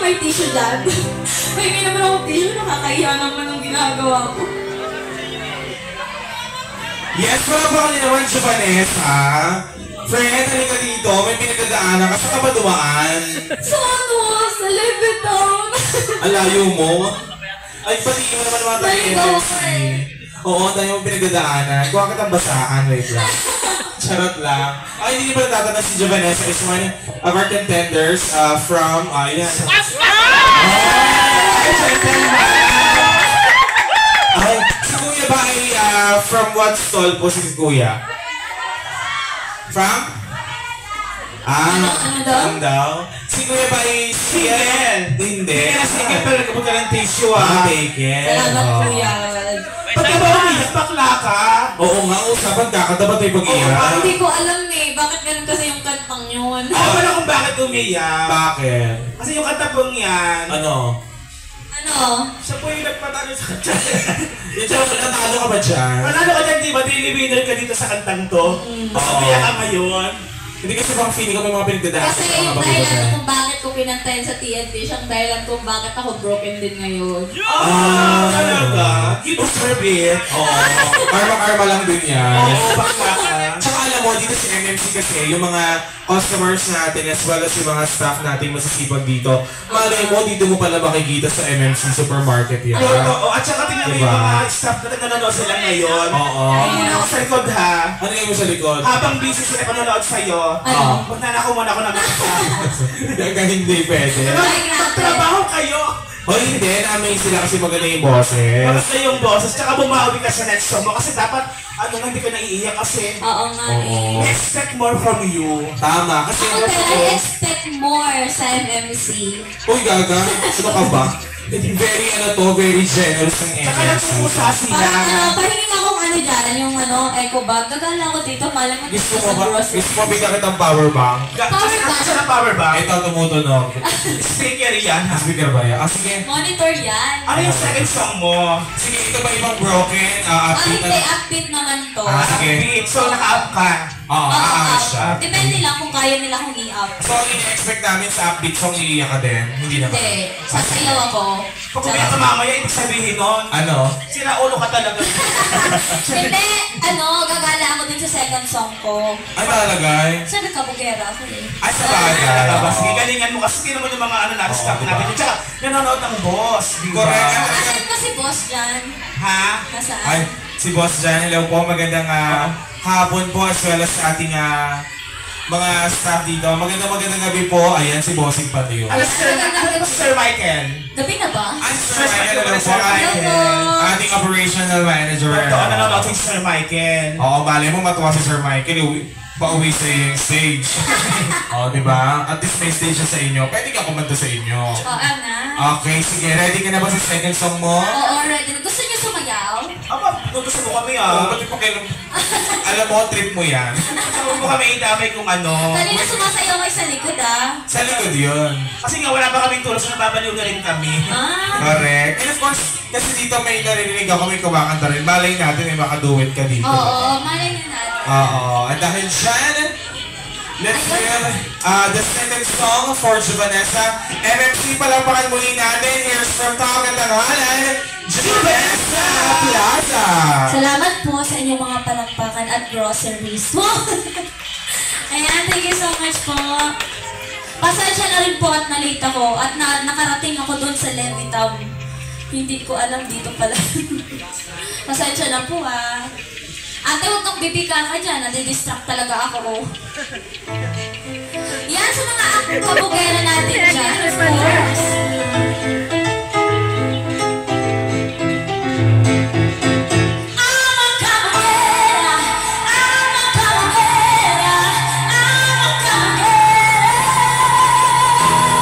may tissue dyan. May naman akong tissue, nakakahiya naman ang ginagawa ko. Yes, palakpakan niyo naman si Vanessa. Friend, halika dito. May pinagdadaanan ka. Saan ka ba dumaan? Sa ano? Sa Levittown. Ang layo mo? Ay, pati mo naman mga tayo-MFC. Oo, tayo mo pinagdadaanan. Kuha ka ng basahan. Wait lang. Charot lang. Ay, hindi pala tatanong si Vanessa is one of our contenders from, ayan. Ay, si Kuya ba ay from what stall po si Kuya? From? Ano daw? Ano daw? Si Kuya ba ay single? Hindi. Hindi na single pero nagkabot ka ng tissue taken. Salamat Kuya. Pagka ba umiyak, bakla ka? Oo nga, usapan ka. Kada ba ito'y pag-iyak? Hindi ko alam eh. Bakit ganun kasi yung kantang yun? Alam mo na kung bakit umiyak. Bakit? Kasi yung katapong yan. Ano? Ano? Siya po yung nagpatalo sa kanta. Yung siya, natalo ka ba dyan? Manalo ka dyan, di ba? Daily winner ka dito sa kantang to. Tapos umiyak ka ngayon. Hindi kasi bang feeling ko may mga pinagdadaan Kasi yung dahilan kung bakit ko pinantayan sa TNT, siyang dahilan kung bakit ako broken din ngayon. Talaga? You deserve it. Oo. Karma-karma lang din yan. Oo, bakla ka. Tsaka alam mo, dito si MMC kasi, yung mga customers natin as well as yung mga staff natin masasipag dito. Malay mo, dito mo pala makikita sa MMC Supermarket yan. Oo, at saka tingnan mo Diba? yung mga staff na nanonood sila ngayon. Oo. Hindi ako sa likod ha. Ano yung sa likod? Habang busy sila panonood sa'yo, Ano? magnanakaw muna ako ng mga Hanggang hindi pwede. Magtrabaho kayo. O hindi, na-amaze sila kasi maganda yung boses. Bakit na yung boses, tsaka bumawi ka sa next song mo. Kasi dapat, hindi ka naiiyak kasi. Oo nga eh. We expect more from you. Tama, kasi Ako pero I expect more sa MMC. uy, gaga, ano ka ba? Very very generous ng Tsaka MMC. nagpupusa sila. Parang pahingin akong ano dyan, yung eco bag. Gagala ako dito, malam mo Gusto dito mo sa ba? grocery. Gusto mo bigyan kitang power bank? Power bank? Kasi ng power bank. Ito tumutunog. Speaker yan. Speaker ba yan? Sige. Monitor yan. Ano yung second song mo? Sige, ito ba ibang broken? Upbeat Hindi, na? upbeat naman to. Sige. Beat. So, naka-up ka. Oo, aangas siya. Depende lang kung kaya nila kung i-up. So, ang in-expect namin sa upbeat song, iiyak ka din? Hindi naman. Hindi, sasayaw ako. Pag umiyak ka mamaya, ibig sabihin nun, Ano? sira ulo ka talaga. Hindi, gagala ako din sa second song ko. Ay, talagay? Sabi kabugera ako eh. Ay, sa bagay. Talaga, sige, galingan mo. Kasi naman yung mga natin, staff diba? natin. Tsaka, nanonood ng boss. Diba? Correct. Asan ba si boss dyan? Ha? Nasaan? Ay, si Boss Jan, hello po. Magandang hapon po as well as sa ating mga staff dito. Magandang gabi po. Ayan, si Bossing pati yun. Ano si Sir Michael? Gabi na ba? Ay, Sir Michael, hello po. Hello. Ating operational manager. Totoo, nanonood si Sir Michael. Oo, bale mo matuwa si Sir Michael. Pauwi sa yung stage. Oo, di ba? At least may stage siya sa inyo. Pwede ka kumanta sa inyo. Oo na. Okay, sige. Ready ka na ba sa second song mo? Oo, ready. Gusto niyo sumayaw? Aba, gusto mo kami Oo, ba't pa kayo? Alam mo, trip mo yan. Gusto mo kami idamay kung ano. Kanina sumasayaw kayo sa likod Sa likod yun. Kasi nga wala pa kaming tulog, so nababaliw na rin kami. Correct. And of course, kasi dito may naririnig ako, may kumakanta rin. Malay natin, may makaduet ka dito. Oo, malay na natin. Oo. At dahil dyan, let's hear the second song for Vanessa. MMC, palampakan muli natin. Here's from Tawag at Tanghalan, Vanessa Plaza. Salamat po sa inyong mga palakpakan at groceries mo. Ayan, thank you so much po. Pasensya na rin po at nalate ako at nakarating ako doon sa Levittown. Hindi ko alam dito pala. Pasensya na po ah. Ate, huwag kang bibika ka dyan. Nadidistract talaga ako. Yan sa mga kabugera natin dyan, of course.